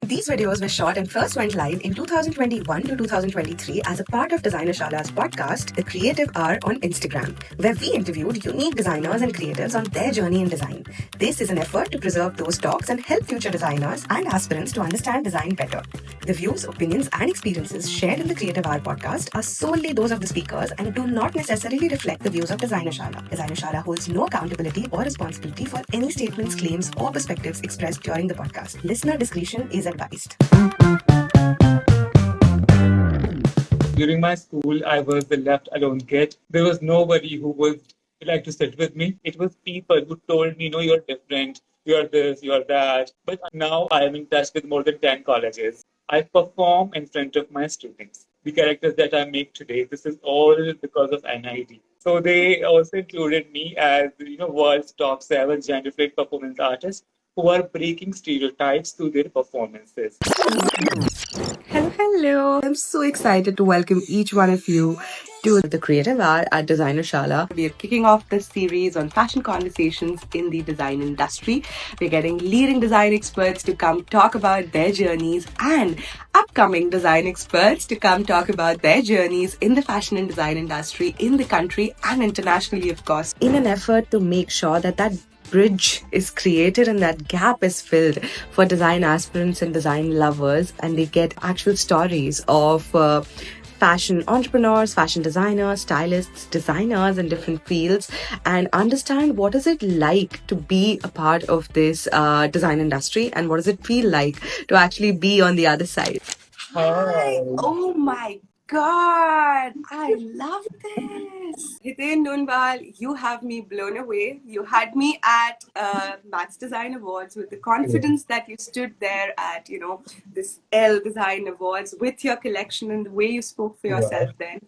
These videos were shot and first went live in 2021 to 2023 as a part of Designer Shala's podcast, The Creative Hour on Instagram, where we interviewed unique designers and creatives on their journey in design. This is an effort to preserve those talks and help future designers and aspirants to understand design better. The views, opinions, and experiences shared in the Creative Hour podcast are solely those of the speakers and do not necessarily reflect the views of Designer Shala. Designer Shala holds no accountability or responsibility for any statements, claims, or perspectives expressed during the podcast. Listener discretion is advised. During my school, I was the left alone kid. There was nobody who would like to sit with me. It was people who told me, no, you're different, you're this, you're that. But now I am in touch with more than 10 colleges. I perform in front of my students. The characters that I make today, this is all because of NID. So they also included me as, world's top 7 gender-fluid performance artists who are breaking stereotypes through their performances. Hello. I'm so excited to welcome each one of you to the Creative Hour at Designer Shala. We are kicking off this series on fashion conversations in the design industry. We're getting leading design experts to come talk about their journeys and upcoming design experts to come talk about their journeys in the fashion and design industry in the country and internationally, of course, in an effort to make sure that bridge is created and that gap is filled for design aspirants and design lovers, and they get actual stories of fashion entrepreneurs, fashion designers, stylists, designers in different fields, and understand what is it like to be a part of this design industry and what does it feel like to actually be on the other side. Hi! Oh my God, I love this. Hiten Noonwal, you have me blown away. You had me at Max Design Awards with the confidence that you stood there at, this L Design Awards with your collection and the way you spoke for yourself then.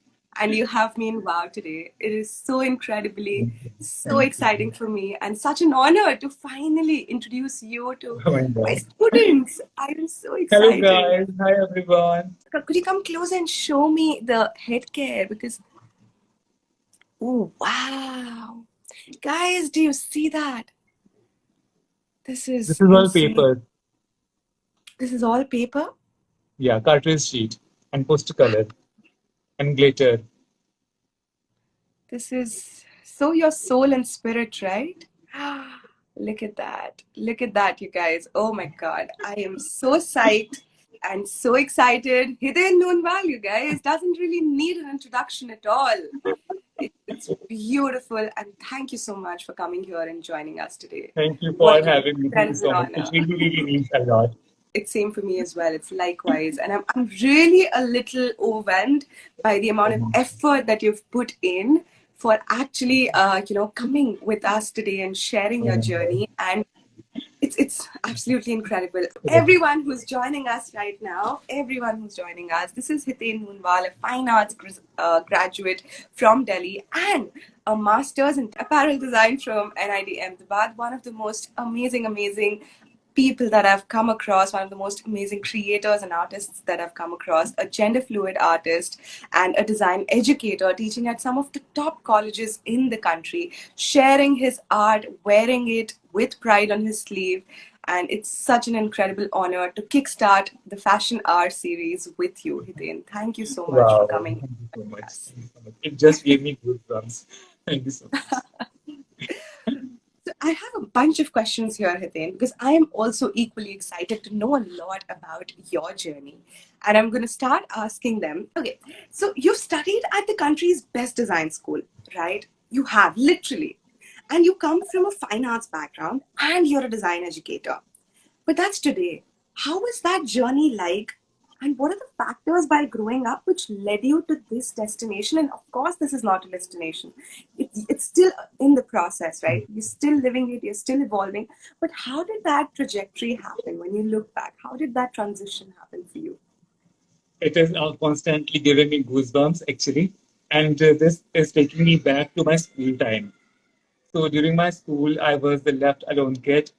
And you have me in WOW today. It is so incredibly, so exciting for me and such an honor to finally introduce you to my students. I am so excited. Hello guys, hi everyone. Could you come close and show me the headgear? Because, oh wow. Guys, do you see that? This is all insane. paper. This is all paper? Yeah, cartridge sheet and poster color and glitter. This is so your soul and spirit, right? Look at that. Look at that, you guys. Oh my God. I am so psyched and so excited. Hiten Noonwal, you guys, doesn't really need an introduction at all. It's beautiful, and thank you so much for coming here and joining us today. Thank you for having me. Thank you so much. Honor. It really means a lot. It's same for me as well. It's likewise. And I'm really a little overwhelmed by the amount of effort that you've put in for actually, coming with us today and sharing your journey. And it's absolutely incredible. Everyone who's joining us right now, this is Hiten Noonwal, a fine arts graduate from Delhi and a master's in apparel design from NID Ahmedabad, one of the most amazing people that I've come across, one of the most amazing creators and artists that I've come across, a gender fluid artist and a design educator teaching at some of the top colleges in the country, sharing his art, wearing it with pride on his sleeve. And it's such an incredible honor to kickstart the Fashion Hour series with you, Hiten. Thank you so much for coming. Thank you so much. It just gave me goosebumps. Thank you so much. So I have a bunch of questions here, Hiten, because I am also equally excited to know a lot about your journey. And I'm going to start asking them. Okay, so you've studied at the country's best design school, right? You have, literally. And you come from a fine arts background and you're a design educator. But that's today. How was that journey like? And what are the factors while growing up which led you to this destination? And of course, this is not a destination. It's still in the process, right? You're still living it, you're still evolving. But how did that trajectory happen when you look back? How did that transition happen for you? It is constantly giving me goosebumps, actually. And this is taking me back to my school time. So during my school, I was the left alone kid.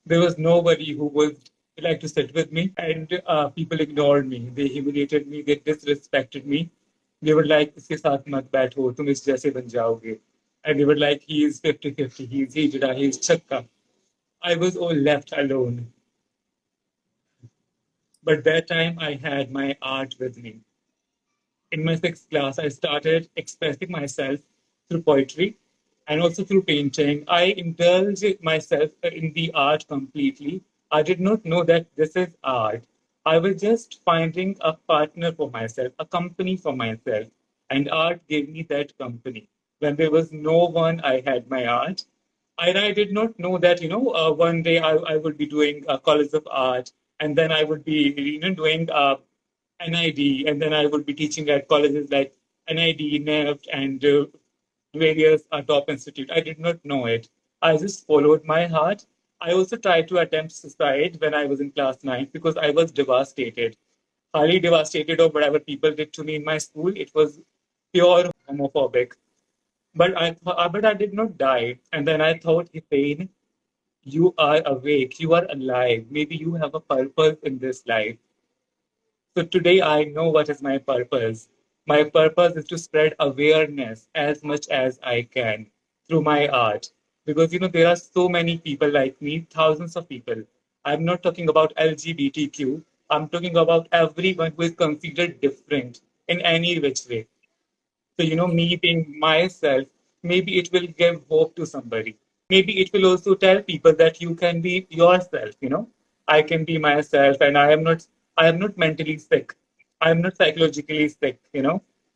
There was nobody who would like to sit with me, and people ignored me. They humiliated me. They disrespected me. They were like, "इसके साथ मत बैठो, तुम इस जैसे बन जाओगे." And they were like, "He is 50-50. He's hijra. He's chakka." I was all left alone. But that time I had my art with me. In my sixth class, I started expressing myself through poetry and also through painting. I indulged myself in the art completely. I did not know that this is art. I was just finding a partner for myself, a company for myself. And art gave me that company. When there was no one, I had my art. And I did not know that, one day I would be doing a college of art, and then I would be, doing NID, and then I would be teaching at colleges like NID, NEFT, and various top institute. I did not know it. I just followed my heart. I also tried to attempt suicide when I was in class 9 because I was devastated, highly devastated of whatever people did to me in my school. It was pure homophobic. But I did not die. And then I thought, Hiten, you are awake, you are alive. Maybe you have a purpose in this life. So today I know what is my purpose. My purpose is to spread awareness as much as I can through my art. Because there are so many people like me, thousands of people. I'm not talking about LGBTQ. I'm talking about everyone who is considered different in any which way. So, me being myself, maybe it will give hope to somebody. Maybe it will also tell people that you can be yourself. I can be myself and I am not mentally sick. I am not psychologically sick.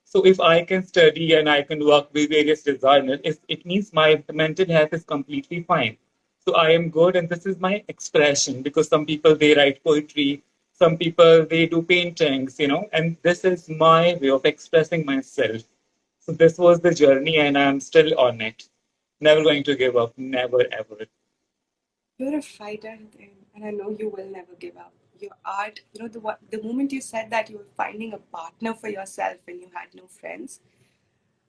So if I can study and I can work with various designers, it means my mental health is completely fine. So I am good, and this is my expression because some people they write poetry, some people they do paintings, and this is my way of expressing myself. So this was the journey, and I'm still on it. Never going to give up. Never ever. You're a fighter, and I know you will never give up. Your art, the moment you said that you were finding a partner for yourself when you had no friends,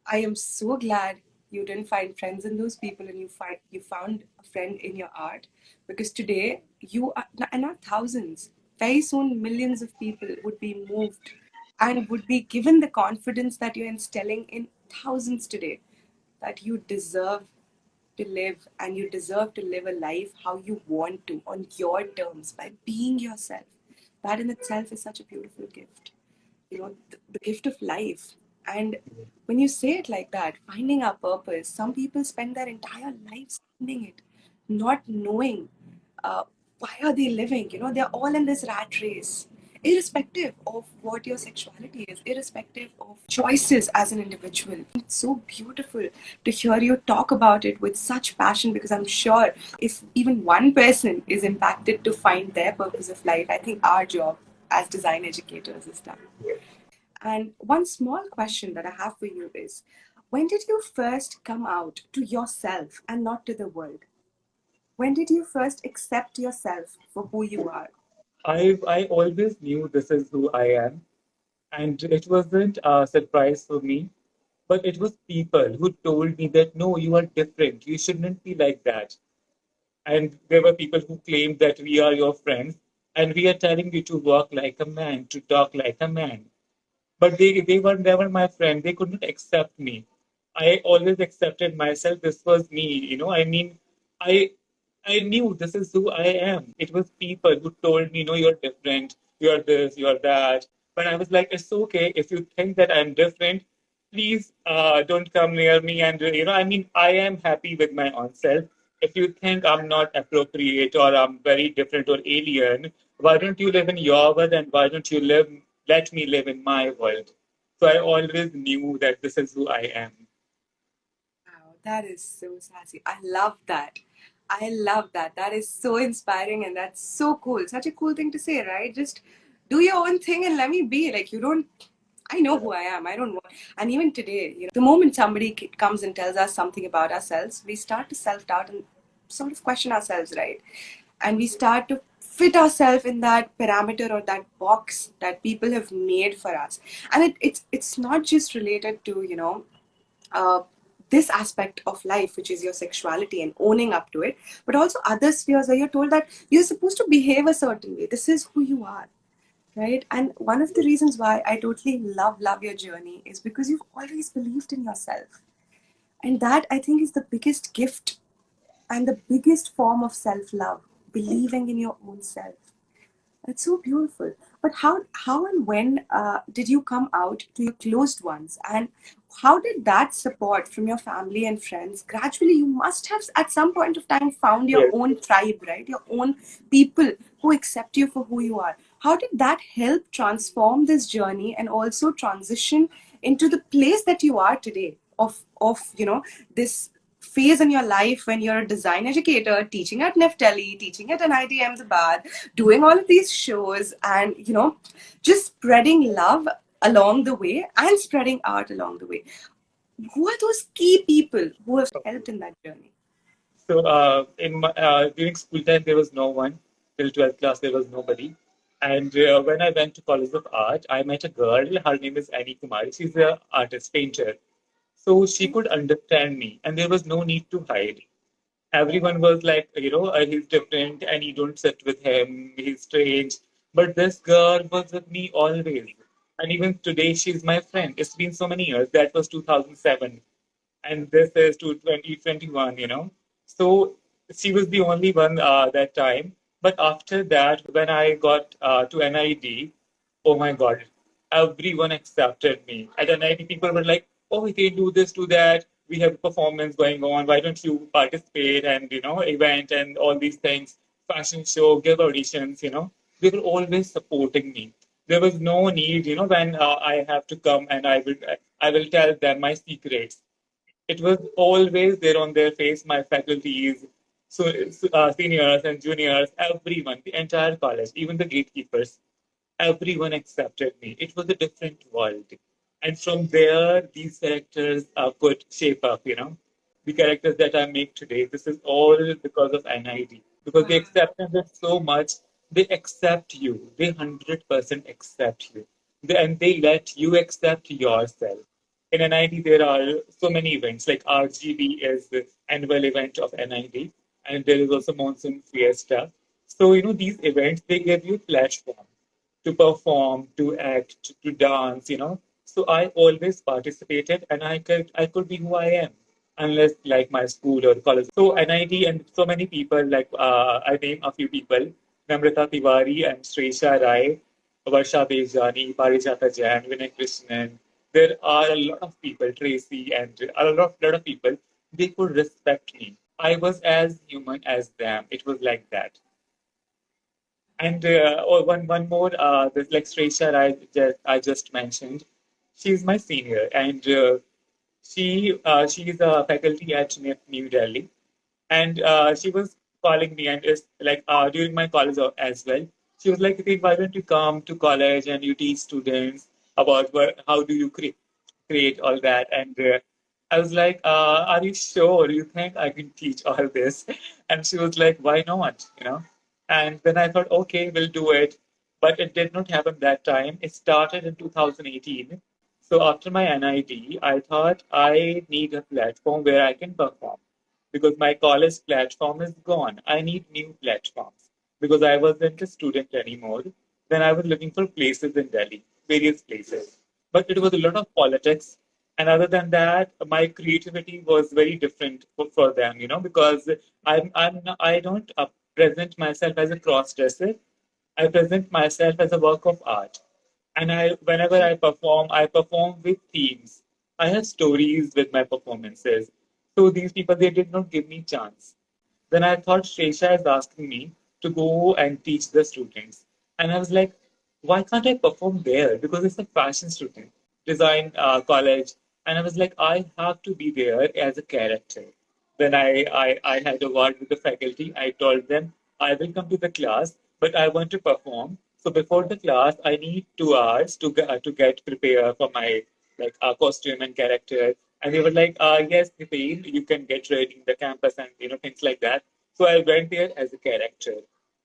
I am so glad you didn't find friends in those people and you found a friend in your art, because today you are, and not thousands, very soon millions of people would be moved and would be given the confidence that you're instilling in thousands today, that you deserve to live, and you deserve to live a life how you want to on your terms by being yourself. That in itself is such a beautiful gift, the gift of life. And when you say it like that, finding our purpose, some people spend their entire lives finding it, not knowing uh, why are they living. They're all in this rat race, irrespective of what your sexuality is, irrespective of choices as an individual. It's so beautiful to hear you talk about it with such passion, because I'm sure if even one person is impacted to find their purpose of life, I think our job as design educators is done. And one small question that I have for you is, when did you first come out to yourself and not to the world? When did you first accept yourself for who you are? I always knew this is who I am, and it wasn't a surprise for me. But it was people who told me that no, you are different. You shouldn't be like that. And there were people who claimed that we are your friends, and we are telling you to walk like a man, to talk like a man. But they were never my friend. They couldn't accept me. I always accepted myself. This was me. I mean, I I knew this is who I am. It was people who told me, no, you're different, you're this, you're that. But I was like, it's okay if you think that I'm different. Please don't come near me. And I mean, I am happy with my own self. If you think I'm not appropriate or I'm very different or alien, why don't you live in your world and why don't you let me live in my world? So I always knew that this is who I am. Wow, that is so sassy. I love that. I love that. That is so inspiring and that's so cool. Such a cool thing to say, right? Just do your own thing and let me be. Like, you don't, I know who I am. I don't want, and even today, the moment somebody comes and tells us something about ourselves, we start to self doubt and sort of question ourselves, right? And we start to fit ourselves in that parameter or that box that people have made for us. And it's not just related to, uh, this aspect of life, which is your sexuality and owning up to it, but also other spheres where you're told that you're supposed to behave a certain way. This is who you are, right? And one of the reasons why I totally love your journey is because you've always believed in yourself. And that, I think, is the biggest gift and the biggest form of self love, believing in your own self. That's so beautiful. But how and when did you come out to your closed ones, and how did that support from your family and friends? Gradually, you must have at some point of time found your Yes. own tribe, right? Your own people who accept you for who you are. How did that help transform this journey and also transition into the place that you are today? Of this phase in your life when you're a design educator, teaching at Neftali, teaching at NID Ahmedabad, doing all of these shows, and just spreading love along the way and spreading art along the way. Who are those key people who have helped in that journey? So during school time, there was no one. Till 12th class, there was nobody. And when I went to College of Art, I met a girl. Her name is Annie Kumari. She's an artist, painter. So she could understand me, and there was no need to hide. Everyone was like, he's different, and you don't sit with him. He's strange. But this girl was with me always. And even today, she's my friend. It's been so many years. That was 2007 and this is to 2021. So she was the only one that time. But after that, when I got to NID, oh my God, everyone accepted me. At NID, people were like, oh, we can do this, do that. We have a performance going on. Why don't you participate and, event and all these things, fashion show, give auditions. They were always supporting me. There was no need, when I have to come and I will tell them my secrets. It was always there on their face, my faculties, seniors and juniors, everyone, the entire college, even the gatekeepers, everyone accepted me. It was a different world. And from there, these characters could shape up. The characters that I make today, this is all because of NID. Because they accepted it so much, they accept you. They 100% accept you. And they let you accept yourself. In NID, there are so many events, like RGB is the annual event of NID, and there is also Monsoon Fiesta. So, these events, they give you platform to perform, to act, to dance. So I always participated and I could be who I am, unless like my school or college. So NIT and so many people, like I name a few people, Namrata Tiwari and Sresha Rai, Varsha Bejani, Parijata Jain, Vinay Krishnan. There are a lot of people, Tracy and a lot of people, they could respect me. I was as human as them. It was like that. And one more, this like Sresha I just mentioned, she's my senior, and she's a faculty at New Delhi, and she was calling me, and is like during my college as well. She was like, "Hey, why don't you come to college and you teach students about how do you create all that?" And I was like, "Are you sure? You think I can teach all this?" And she was like, "Why not?" And then I thought, okay, we'll do it. But it did not happen that time. It started in 2018. So after my NID, I thought I need a platform where I can perform because my college platform is gone. I need new platforms because I wasn't a student anymore. Then I was looking for places in Delhi, various places. But it was a lot of politics. And other than that, my creativity was very different for them, because I don't present myself as a cross dresser. I present myself as a work of art. And whenever I perform with themes. I have stories with my performances. So these people, they did not give me chance. Then I thought Shresha is asking me to go and teach the students. And I was like, why can't I perform there? Because it's a fashion student, design college. And I was like, I have to be there as a character. Then I had a word with the faculty. I told them, I will come to the class, but I want to perform. So before the class, I need 2 hours to get prepared for my like costume and character. And they were like, yes, Hiten, you can get ready in the campus and things like that. So I went there as a character.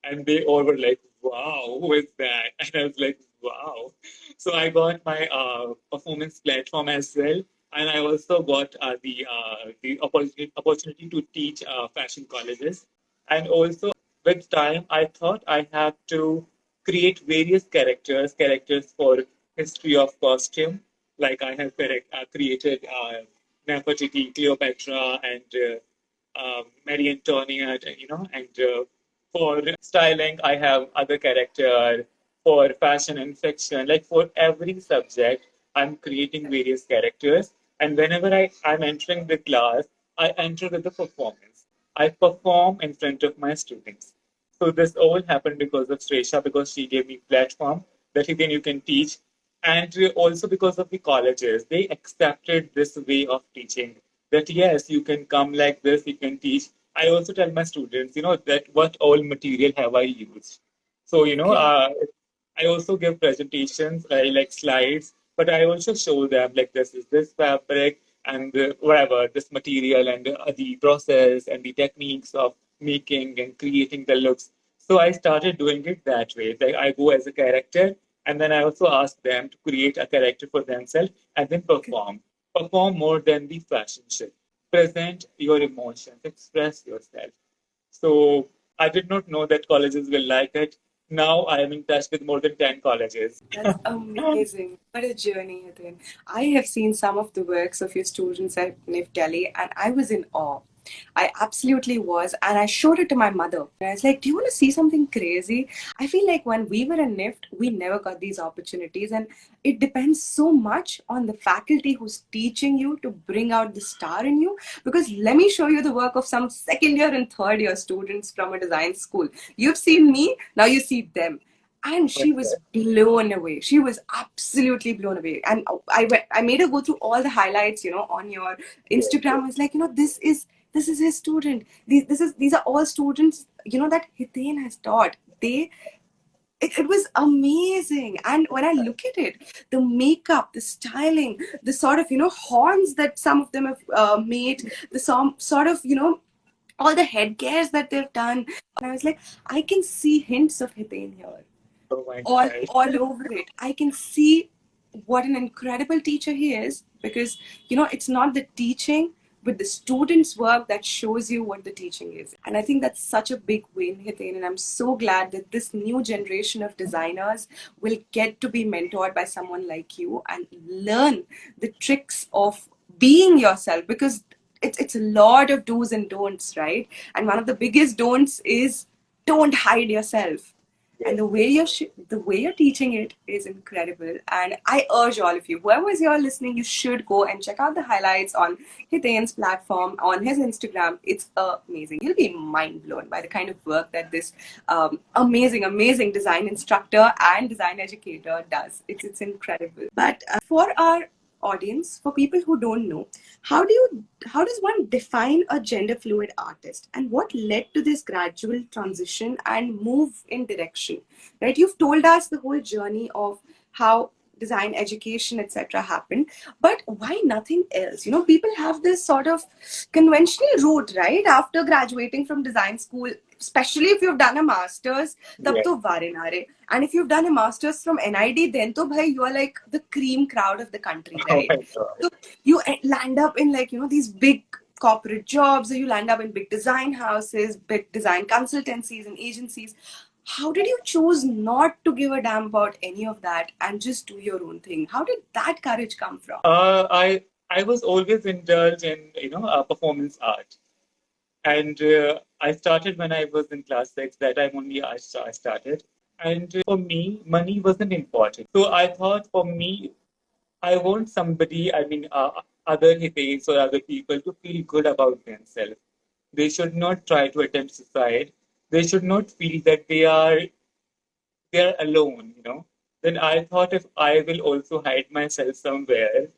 And they all were like, wow, who is that? And I was like, wow. So I got my performance platform as well. And I also got the opportunity to teach fashion colleges. And also with time, I thought I have to create various characters for history of costume. Like I have created Nefertiti, Cleopatra, and Marie Antoinette, and For styling, I have other character. For fashion and fiction, like for every subject, I'm creating various characters. And whenever I'm entering the class, I enter with the performance. I perform in front of my students. So this all happened because of Sresha, because she gave me platform that then you can teach, and also because of the colleges, they accepted this way of teaching. That yes, you can come like this, you can teach. I also tell my students, that what all material have I used. So Correct. I also give presentations, like slides, but I also show them like this is this fabric and whatever this material and the process and the techniques of making and creating the looks. So I started doing it that way. Like I go as a character, and then I also ask them to create a character for themselves and then perform. Perform more than the fashion show. Present your emotions, express yourself. So I did not know that colleges will like it. Now I am in touch with more than 10 colleges. That's amazing. What a journey, Hiten. I have seen some of the works of your students at NIF Delhi, and I was in awe. I absolutely was, and I showed it to my mother. And I was like, "Do you want to see something crazy?" I feel like when we were in NIFT, we never got these opportunities, and it depends so much on the faculty who's teaching you to bring out the star in you. Because let me show you the work of some second year and third year students from a design school. You've seen me, now you see them, and she was blown away. She was absolutely blown away. And I made her go through all the highlights, on your Instagram. I was like, this is his student. These are all students, that Hiten has taught. It was amazing. And when I look at it, the makeup, the styling, the sort of horns that some of them have made, the sort of all the headgears that they've done. And I was like, I can see hints of Hiten here, Oh my all God. all over it. I can see what an incredible teacher he is, because it's not the teaching but the students' work that shows you what the teaching is. And I think that's such a big win, Hiten. And I'm so glad that this new generation of designers will get to be mentored by someone like you and learn the tricks of being yourself, because it's a lot of do's and don'ts, right? And one of the biggest don'ts is don't hide yourself. And Yes, the way you're teaching it is incredible. And I urge all of you, whoever is here listening, you should go and check out the highlights on Hiten's platform, on his Instagram. It's amazing. You'll be mind blown by the kind of work that this amazing design instructor and design educator does. It's incredible. But for our audience, for people who don't know, how does one define a gender fluid artist, and what led to this gradual transition and move in direction? Right, you've told us the whole journey of how design education etc happened, but why nothing else? People have this sort of conventional route, right, after graduating from design school, especially if you've done a master's, tab yes. to ware na re. And if you've done a master's from NID, then to bhai, you are like the cream crowd of the country, Oh right? my God. So you land up in like, these big corporate jobs, or you land up in big design houses, big design consultancies and agencies. How did you choose not to give a damn about any of that and just do your own thing? How did that courage come from? I was always indulged in performance art, and I started when I was in class six. That time only I started, and for me, money wasn't important. So I thought, for me, I want somebody, other Hitesh or other people to feel good about themselves. They should not try to attempt suicide. They should not feel that they're alone, Then I thought, if I will also hide myself somewhere,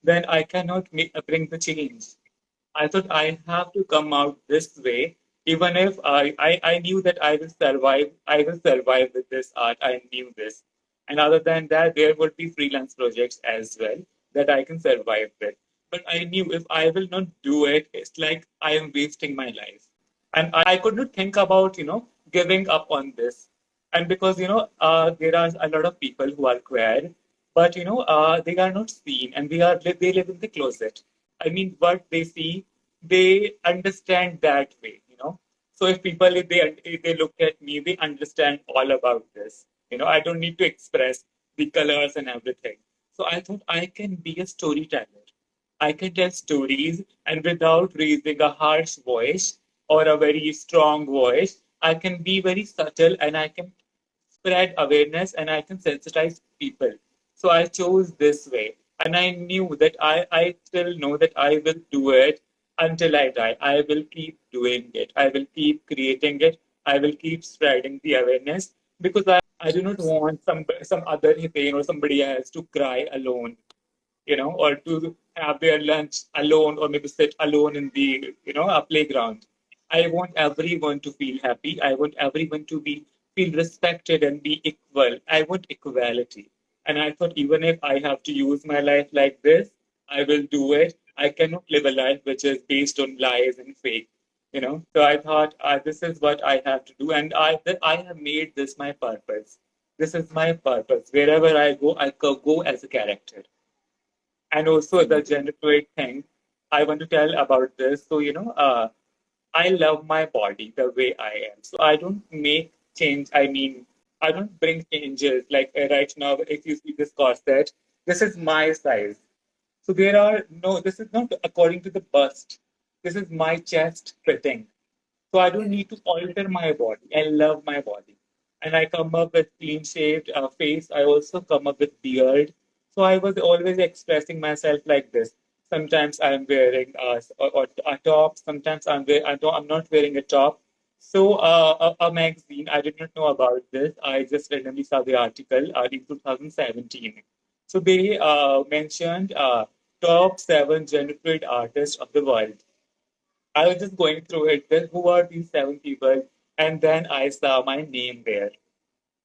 then I cannot bring the change. I thought I have to come out this way, even if I knew that I will survive with this art. I knew this. And other than that, there would be freelance projects as well that I can survive with. But I knew if I will not do it, it's like I am wasting my life. And I could not think about, giving up on this. And because, there are a lot of people who are queer, but, they are not seen, and they live in the closet. I mean, what they see, they understand that way, So if people, if they look at me, they understand all about this. I don't need to express the colors and everything. So I thought I can be a storyteller. I can tell stories, and without raising a harsh voice or a very strong voice, I can be very subtle and I can spread awareness and I can sensitize people. So I chose this way. And I knew that I still know that I will do it until I die. I will keep doing it. I will keep creating it. I will keep spreading the awareness because I do not want some other Hiten or somebody else to cry alone, or to have their lunch alone or maybe sit alone in the, a playground. I want everyone to feel happy. I want everyone to be feel respected and be equal. I want equality. And I thought even if I have to use my life like this, I will do it. I cannot live a life which is based on lies and fake. So I thought this is what I have to do, and I have made this my purpose. This is my purpose. Wherever I go, I go as a character. And also the gender fluid thing, I want to tell about this. So, I love my body the way I am. So I don't make change. I mean, I don't bring changes. Like right now, if you see this corset, this is my size. So there are no, this is not according to the bust. This is my chest fitting. So I don't need to alter my body. I love my body. And I come up with clean shaved face. I also come up with beard. So I was always expressing myself like this. Sometimes I'm wearing a top. Sometimes I'm not wearing a top. So a magazine, I did not know about this. I just randomly saw the article in 2017. So they mentioned top seven gender fluid artists of the world. I was just going through it. Then who are these seven people? And then I saw my name there.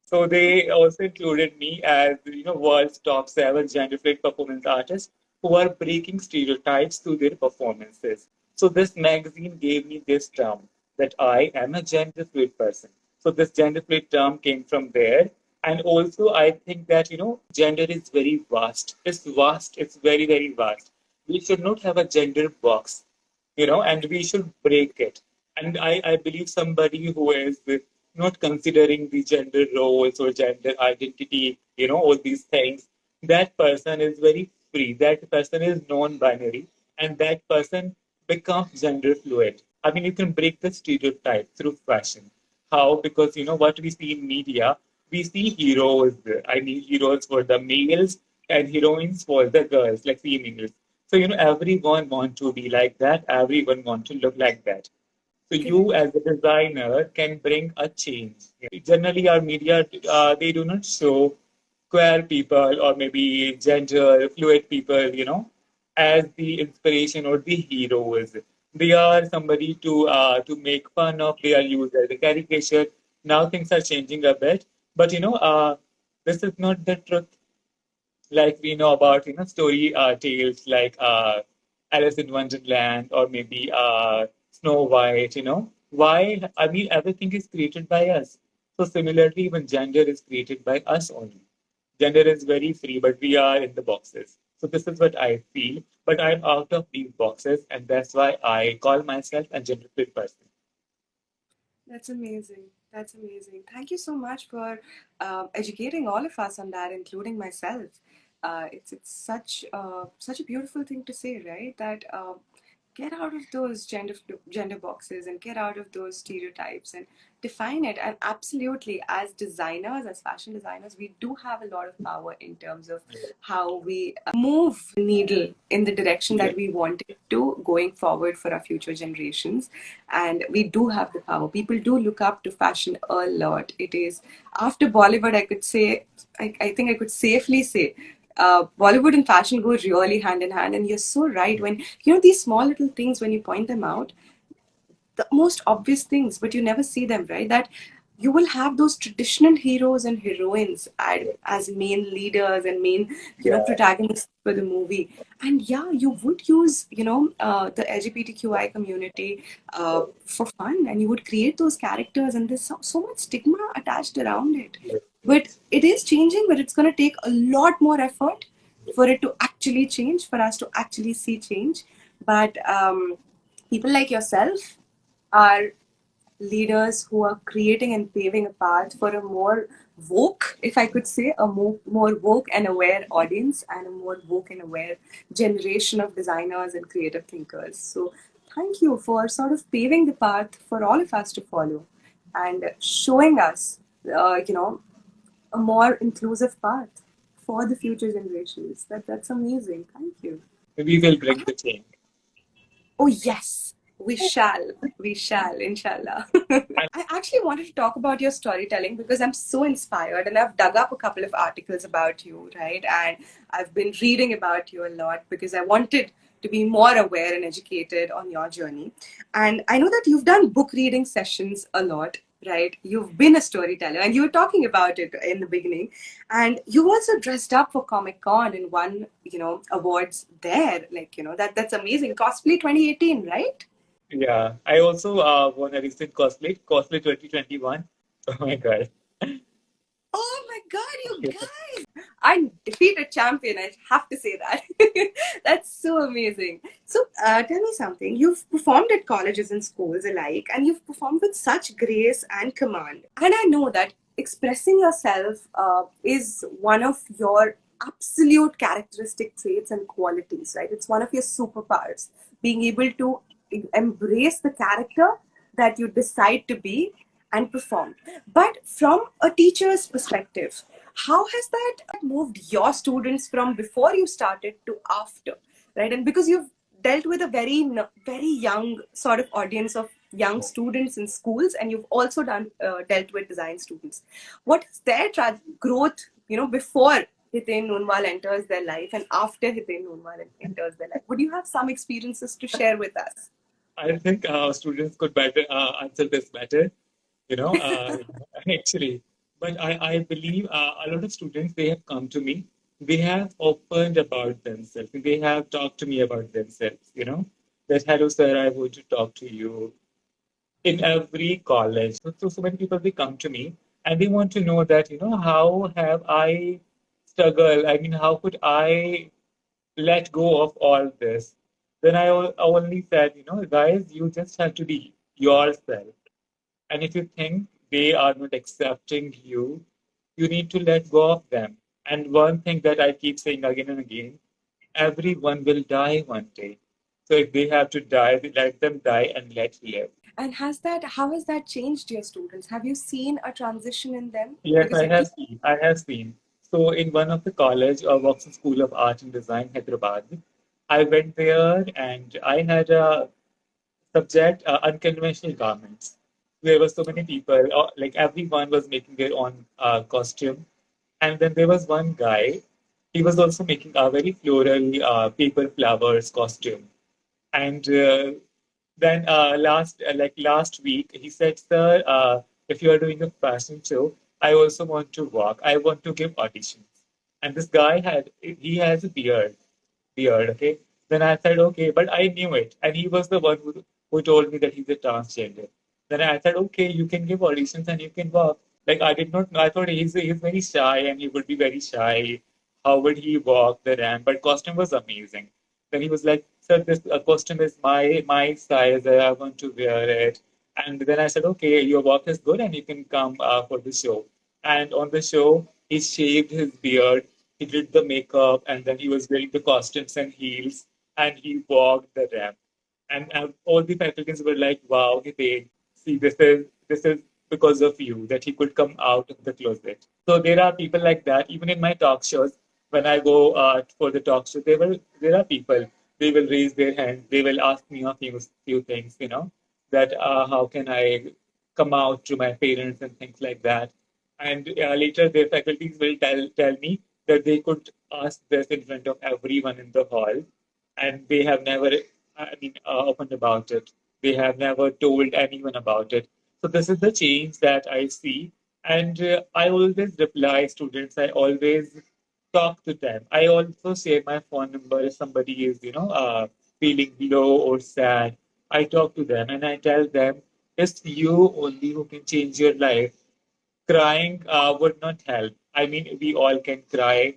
So they also included me as world's top seven gender fluid performance artists who are breaking stereotypes through their performances. So this magazine gave me this term that I am a gender fluid person. So this gender fluid term came from there. And also I think that gender is very vast. It's vast. It's very, very vast. We should not have a gender box, and we should break it. And I believe somebody who is not considering the gender roles or gender identity, all these things, that person is very free. That person is non binary, and that person becomes gender fluid. I mean, you can break the stereotype through fashion. How? Because what we see in media, we see heroes. I mean, heroes for the males and heroines for the girls, like females. So, everyone want to be like that. Everyone want to look like that. So you Correct. as a designer can bring a change. Generally, our media, they do not show queer people or maybe gender fluid people, as the inspiration or the heroes. They are somebody to make fun of. They are used as a caricature. Now things are changing a bit, but this is not the truth. Like we know about story tales like Alice in Wonderland or maybe Snow White. Why? I mean, everything is created by us. So similarly, even gender is created by us only. Gender is very free, but we are in the boxes. So this is what I feel. But I'm out of these boxes, and that's why I call myself a gender fluid person. That's amazing. That's amazing. Thank you so much for educating all of us on that, including myself. It's such a beautiful thing to say, right? That get out of those gender boxes and get out of those stereotypes and define it. And absolutely, as designers, as fashion designers, we do have a lot of power in terms of how we move the needle in the direction Yeah. that we want it to going forward for our future generations. And we do have the power. People do look up to fashion a lot. It is after Bollywood, I could say, I think I could safely say Bollywood and fashion go really hand in hand. And you're so right. When these small little things, when you point them out, the most obvious things, but you never see them, right? That you will have those traditional heroes and heroines as main leaders and main, Yeah. protagonists for the movie. And yeah, you would use, the LGBTQI community for fun, and you would create those characters, and there's so much stigma attached around it. But it is changing, but it's going to take a lot more effort for it to actually change, for us to actually see change. But people like yourself are leaders who are creating and paving a path for a more woke, if I could say, a more woke and aware audience and a more woke and aware generation of designers and creative thinkers. So, thank you for sort of paving the path for all of us to follow. and showing us, a more inclusive path for the future generations. That's amazing. Thank you. We will bring the change. Oh, yes, we shall. We shall, inshallah. I actually wanted to talk about your storytelling because I'm so inspired and I've dug up a couple of articles about you, right? And I've been reading about you a lot because I wanted to be more aware and educated on your journey. And I know that you've done book reading sessions a lot, right? You've been a storyteller and you were talking about it in the beginning. And you also dressed up for Comic Con and won, awards there. Like, that's amazing. Cosplay 2018, right? Yeah, I also won a recent cosplay 2021. Oh my God. Oh my god, you guys! Undefeated champion, I have to say that. That's so amazing. So, tell me something. You've performed at colleges and schools alike, and you've performed with such grace and command. And I know that expressing yourself is one of your absolute characteristic traits and qualities, right? It's one of your superpowers. Being able to embrace the character that you decide to be and perform. But from a teacher's perspective, how has that moved your students from before you started to after, right? And because you've dealt with a very young sort of audience of young students in schools, and you've also dealt with design students. What is their growth, before Hiten Noonwal enters their life and after Hiten Noonwal enters their life? Would you have some experiences to share with us? I think students could better answer this better, you know, actually. But I believe a lot of students, they have come to me. They have opened about themselves. They have talked to me about themselves, that, hello, sir, I want to talk to you. In every college. So many people, they come to me and they want to know that, how have I struggled? I mean, how could I let go of all this? Then I only said, guys, you just have to be yourself. And if you think they are not accepting you, you need to let go of them. And one thing that I keep saying again and again, everyone will die one day. So if they have to die, let them die and let live. And how has that changed your students? Have you seen a transition in them? Yes, Because I you have keep seen. I have seen. So in one of the college, Voxen School of Art and Design, Hyderabad, I went there and I had a subject, unconventional garments. There were so many people, like everyone was making their own costume. And then there was one guy, he was also making a very floral paper flowers costume. And then last week, he said, "Sir, if you are doing a fashion show, I also want to walk. I want to give auditions." And this guy he has a beard. Okay. Then I said, okay, but I knew it, and he was the one who told me that he's a transgender. Then I said, okay, you can give auditions and you can walk. Like I did not know. I thought he's very shy and he would be very shy. How would he walk the ramp? But costume was amazing. Then he was like, "Sir, this costume is my size. I want to wear it." And then I said, "Okay, your walk is good, and you can come for the show." And on the show, he shaved his beard, he did the makeup, and then he was wearing the costumes and heels, and he walked the ramp. And all the faculties were like, "Wow, Hiten, see, this is because of you that he could come out of the closet." So there are people like that. Even in my talk shows, when I go for the talk show, there are people. They will raise their hand. They will ask me a few things, that how can I come out to my parents and things like that. And later, their faculties will tell me that they could ask this in front of everyone in the hall, and they have never, opened about it. They have never told anyone about it. So this is the change that I see, and I always reply students. I always talk to them. I also share my phone number if somebody is, feeling low or sad. I talk to them and I tell them it's you only who can change your life. Crying would not help. I mean, we all can cry.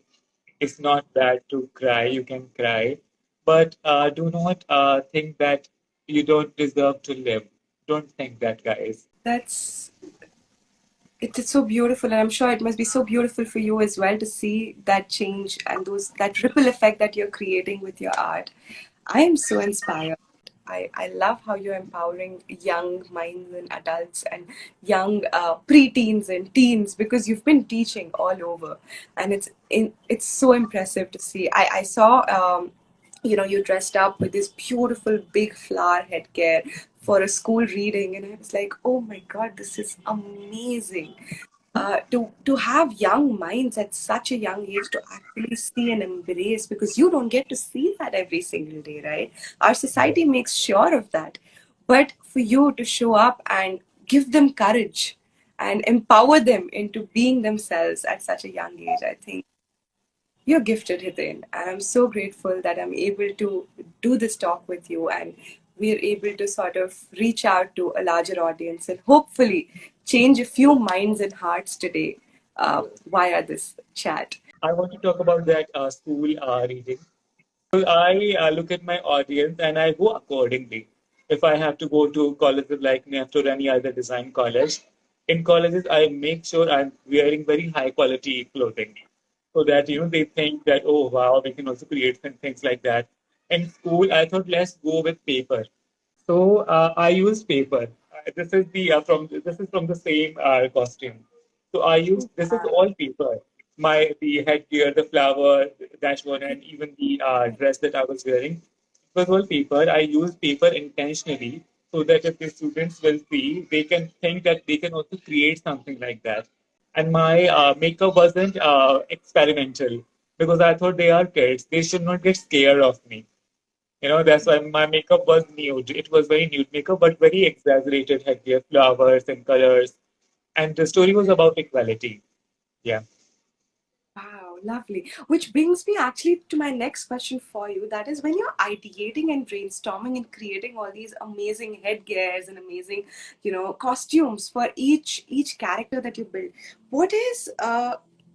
It's not bad to cry. You can cry. But do not think that you don't deserve to live. Don't think that, guys. that's it's so beautiful, and I'm sure it must be so beautiful for you as well to see that change and that ripple effect that you're creating with your art. I am so inspired. I love how you're empowering young minds and adults and young preteens and teens, because you've been teaching all over, and it's so impressive to see. I saw you dressed up with this beautiful big flower headgear for a school reading, and I was like, oh my god, this is amazing. To have young minds at such a young age to actually see and embrace, because you don't get to see that every single day, right? Our society makes sure of that, but for you to show up and give them courage and empower them into being themselves at such a young age, I think you're gifted, Hiten. And I'm so grateful that I'm able to do this talk with you, and we're able to sort of reach out to a larger audience and hopefully change a few minds and hearts today via this chat. I want to talk about that school reading. So I look at my audience and I go accordingly. If I have to go to colleges like NIFT or any other design college, in colleges I make sure I'm wearing very high quality clothing, so that they think that, oh wow, we can also create some things like that. In school, I thought let's go with paper. So I use paper. This is from the same costume. So I use this is all paper. The headgear, the flower, that one, and even the dress that I was wearing, it was all paper. I use paper intentionally so that if the students will see, they can think that they can also create something like that. And my makeup wasn't experimental, because I thought they are kids. They should not get scared of me. That's why my makeup was nude. It was very nude makeup, but very exaggerated headgear, flowers and colors. And the story was about equality. Yeah. Wow, lovely. Which brings me actually to my next question for you. That is, when you're ideating and brainstorming and creating all these amazing headgears and amazing, costumes for each character that you build, what is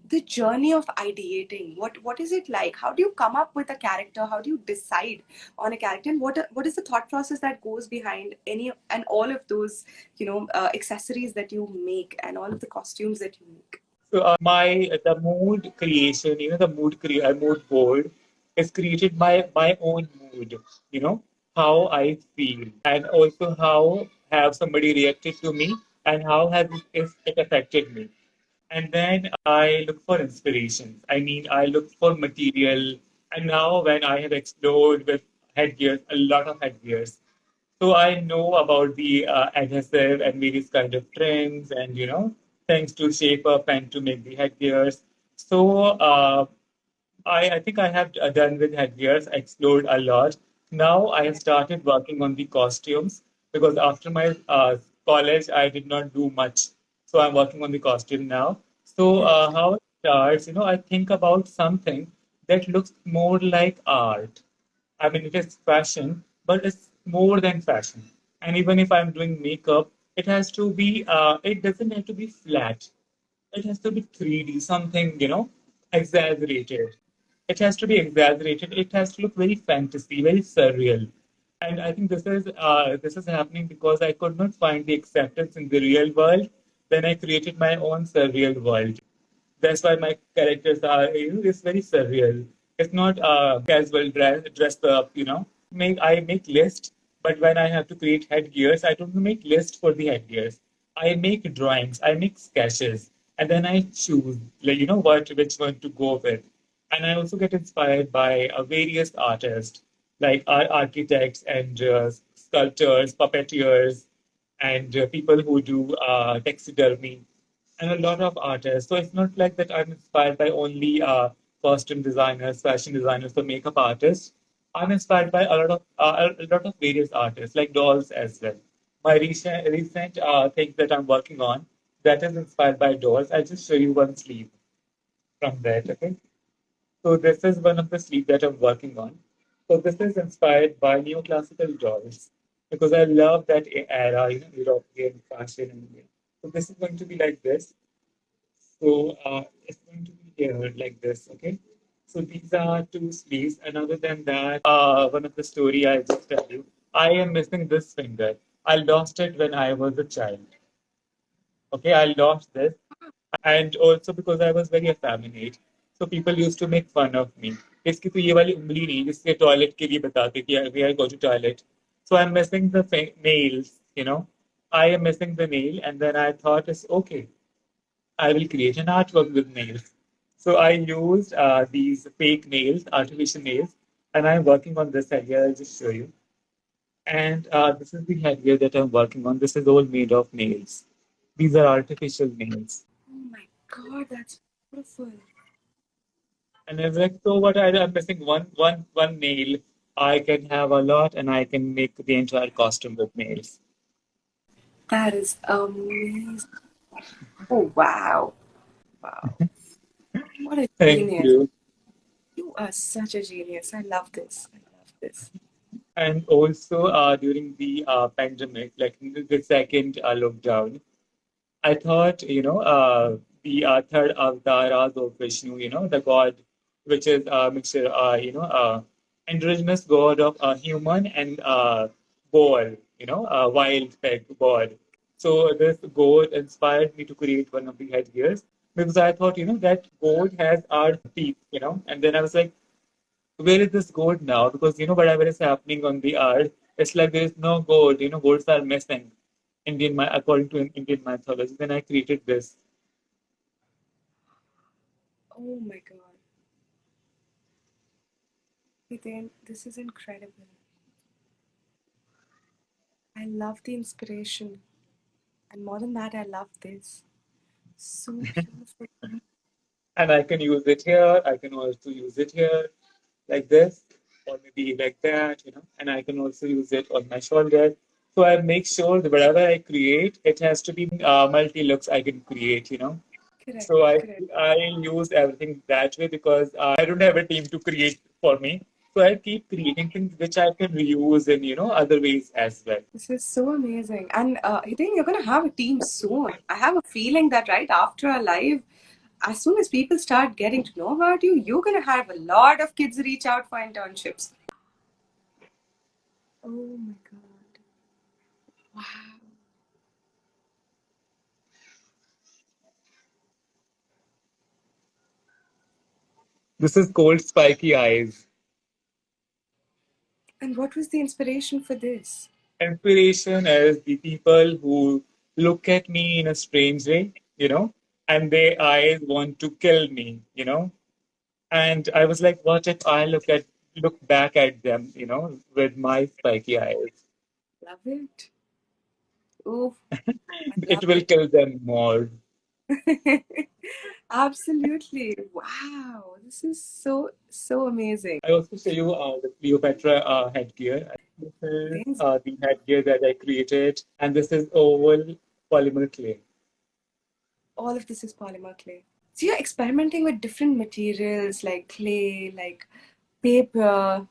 the journey of ideating? What is it like? How do you come up with a character? How do you decide on a character? And what is the thought process that goes behind any and all of those, accessories that you make and all of the costumes that you make? So my the mood creation, mood board is created by my own mood. You know how I feel, and also how have somebody reacted to me, and how has it affected me. And then I look for inspirations. I mean, I look for material. And now, when I have explored with headgears, a lot of headgears, so I know about the adhesive and various kind of trims and things to shape up and to make the headgears. So I think I have done with headgears, explored a lot. Now I have started working on the costumes, because after my college, I did not do much. So I'm working on the costume now. So how it starts, I think about something that looks more like art. I mean, it is fashion, but it's more than fashion. And even if I'm doing makeup, it doesn't have to be flat. It has to be 3D, something, exaggerated. It has to be exaggerated. It has to look very fantasy, very surreal. And I think this is happening because I could not find the acceptance in the real world. Then I created my own surreal world. That's why my characters are, it's very surreal. It's not casual dressed up, I make list, but when I have to create headgears, I don't make list for the headgears. I make drawings, I make sketches, and then I choose, like, which one to go with. And I also get inspired by various artists, like architects and sculptors, puppeteers, and people who do taxidermy, and a lot of artists. So it's not like that I'm inspired by only costume designers, fashion designers, or makeup artists. I'm inspired by a lot of various artists, like dolls as well. My recent thing that I'm working on, that is inspired by dolls. I'll just show you one sleeve from that. Okay. So this is one of the sleeves that I'm working on. So this is inspired by neoclassical dolls, because I love that era, European fashion. So this is going to be like this. So it's going to be here like this, okay? So these are two sleeves, and other than that, one of the story I just tell you, I am missing this finger. I lost it when I was a child. Okay, I lost this, and also because I was very effeminate. So people used to make fun of me. इसकी तो ये वाली उंगली नहीं जिससे toilet के लिए बताते कि we are go to toilet. So I'm missing the nails, I am missing the nail, and then I thought it's okay. I will create an artwork with nails. So I used these fake nails, artificial nails, and I'm working on this idea. I'll just show you. And this is the headgear that I'm working on. This is all made of nails. These are artificial nails. Oh my God, that's beautiful. And I was like, so what? I'm missing one nail. I can have a lot, and I can make the entire costume with nails. That is amazing. Oh wow. Wow. What a Thank genius. you. You are such a genius. I love this. I love this. And also during the pandemic, like the second lockdown, I thought, the third avatars of Vishnu, the god, which is a mixture, androgynous god of a human and boar, a wild pet god. So this god inspired me to create one of the headgears because I thought, that god has our teeth, and then I was like, where is this goat now? Because whatever is happening on the earth, it's like there is no goat. Goats are missing. According to Indian mythology. Then I created this, Oh my God. Hiten, this is incredible. I love the inspiration. And more than that, I love this. So beautiful. and I can use it here. I can also use it here, like this, or maybe like that. And I can also use it on my shoulder. So I make sure that whatever I create, it has to be multi looks I can create. Correct, So I correct. I use everything that way because I don't have a team to create for me. So I keep creating things which I can reuse in other ways as well. This is so amazing. And Hiten, you're going to have a team soon. I have a feeling that right after our live, as soon as people start getting to know about you, you're going to have a lot of kids reach out for internships. Oh my God. Wow. This is called spiky eyes. And what was the inspiration for this? Inspiration is the people who look at me in a strange way, and their eyes want to kill me. And I was like, what if I look back at them, with my spiky eyes? Love it. Oh, I It love will it. kill them more. Absolutely. Wow. This is so, so amazing. I also show you the Cleopatra headgear. This is Things, the headgear that I created, and this is oval polymer clay. all of this is polymer clay. So you're experimenting with different materials like clay, like paper,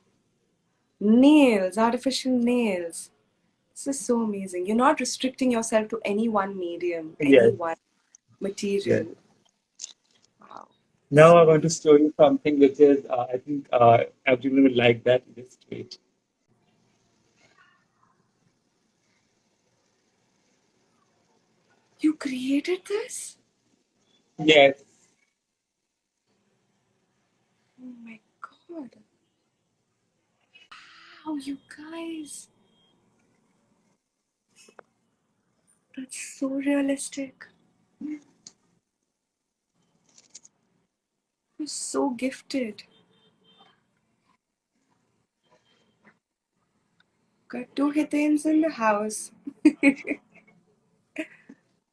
nails, artificial nails. This is so amazing. You're not restricting yourself to any one medium, any Yes, one yes. material. Wow. Now I So want to show you something which is, I think everyone will like that. Just wait. you created this? Yes. Oh my God. Wow, you guys. That's so realistic. You're so gifted. Got two Hitens in the house.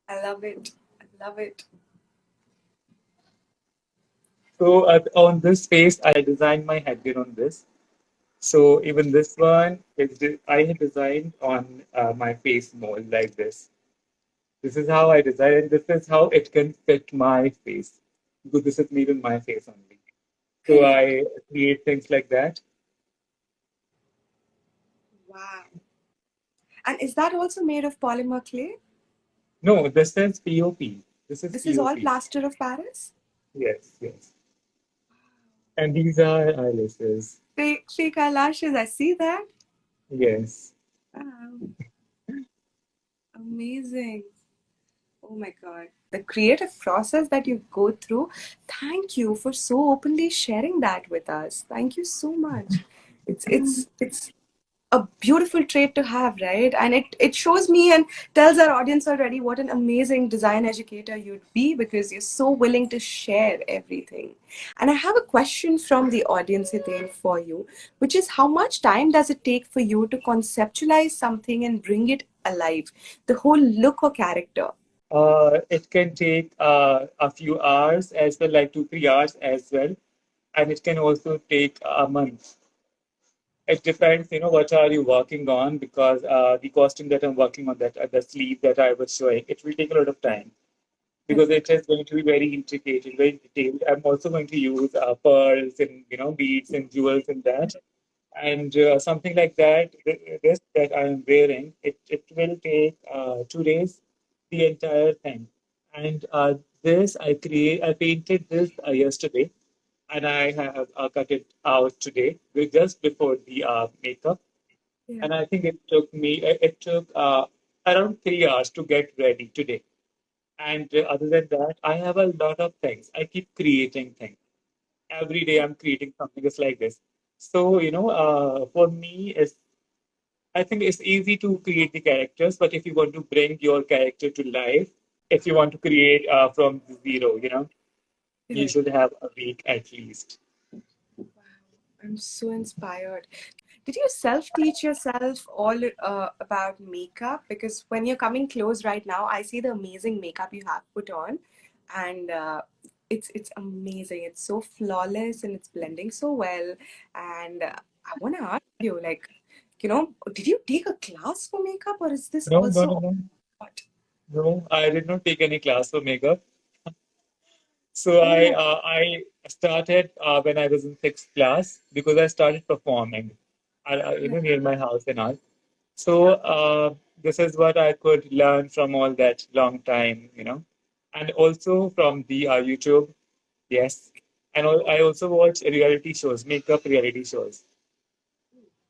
I love it. I love it. So on this face, I designed my headgear on this. So even this one I had designed on my face mold like this. This is how I designed it. This is how it can fit my face because this is made on my face only. So Correct. I create things like that. Wow. And is that also made of polymer clay? No, this is POP. This is This is all POP. plaster of Paris? Yes, yes. And these are eyelashes. Fake eyelashes. I see that. Yes. Wow. Amazing. Oh my God. The creative process that you go through. Thank you for so openly sharing that with us. Thank you so much. It's a beautiful trait to have, right? And it shows me and tells our audience already what an amazing design educator you'd be, because you're so willing to share everything. And I have a question from the audience, Hiten, for you, which is, how much time does it take for you to conceptualize something and bring it alive? The whole look or character? It can take a few hours as well, like 2, 3 hours as well, and it can also take a month. It depends, what are you working on, because the costume that I'm working on, that the sleeve that I was showing, it will take a lot of time because it is going to be very intricate and very detailed. I'm also going to use pearls and beads and jewels and that, and something like that. This that I am wearing, it will take 2 days, the entire thing. And this I painted this yesterday, and I have cut it out today, just before the makeup. Yeah. And I think it took around 3 hours to get ready today. And other than that, I have a lot of things. I keep creating things. Every day I'm creating something just like this. So, for me, I think it's easy to create the characters, but if you want to bring your character to life, if you want to create from zero, you Correct. should have a week at least. Wow, I'm so inspired. Did you self-teach yourself all about makeup? Because when you're coming close right now, I see the amazing makeup you have put on, and it's amazing. It's so flawless and it's blending so well. And I want to ask you, like, did you take a class for makeup, or is this No, no, no, also no. what? No, I did not take any class for makeup. So Oh, I started when I was in sixth class because I started performing, near my house and all. So this is what I could learn from all that long time, and also from the YouTube. Yes, and I also watch reality shows, makeup reality shows.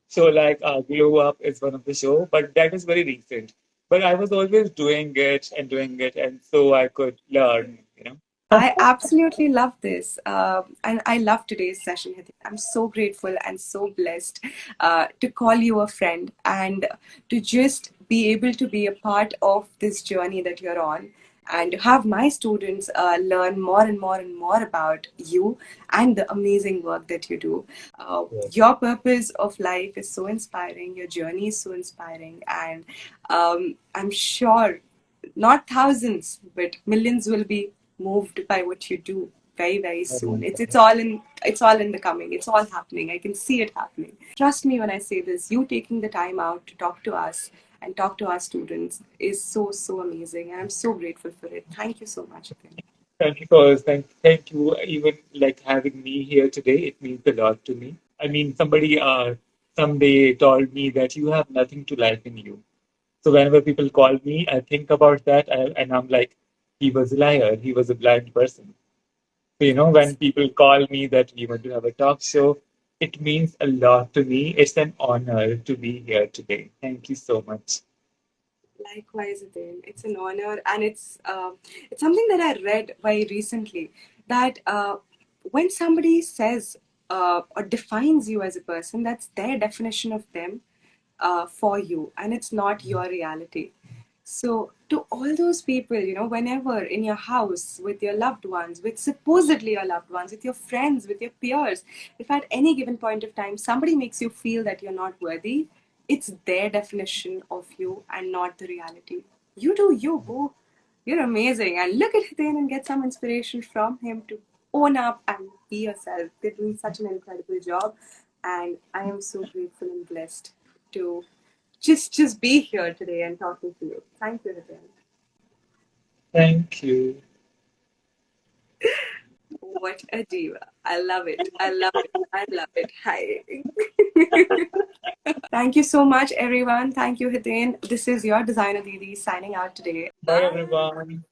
So like Glow Up is one of the show, but that is very recent. But I was always doing it, and so I could learn, I absolutely love this. And I love today's session, Hiten. I'm so grateful and so blessed to call you a friend and to just be able to be a part of this journey that you're on, and to have my students learn more and more and more about you and the amazing work that you do. Yes. Your purpose of life is so inspiring, your journey is so inspiring, and I'm sure not thousands, but millions will be moved by what you do very, very soon. It's all in the coming. It's all happening. I can see it happening. Trust me when I say this. You taking the time out to talk to us and talk to our students is so, so amazing, and I'm so grateful for it. Thank you so much again. Thank you for thank you even like having me here today. It means a lot to me. I mean, somebody someday told me that you have nothing to like in you. So whenever people call me, I think about that, and I'm like, he was a liar. He was a blind person. So when people call me that we want to have a talk show, it means a lot to me. It's an honor to be here today. Thank you so much. Likewise, Adele. It's an honor, and it's something that I read very recently, that when somebody says or defines you as a person, that's their definition of them for you, and it's not your reality. So, to all those people, whenever in your house, with your loved ones, with supposedly your loved ones, with your friends, with your peers, if at any given point of time somebody makes you feel that you're not worthy, it's their definition of you and not the reality. You do you, boo. You're amazing. And look at Hiten and get some inspiration from him to own up and be yourself. They're doing such an incredible job. And I am so grateful and blessed to just be here today and talking to you. Thank you, Hiten. Thank you. What a diva. I love it. I love it. I love it. Hi. Thank you so much, everyone. Thank you, Hiten. This is your designer Didi signing out today. Bye, Bye. everyone.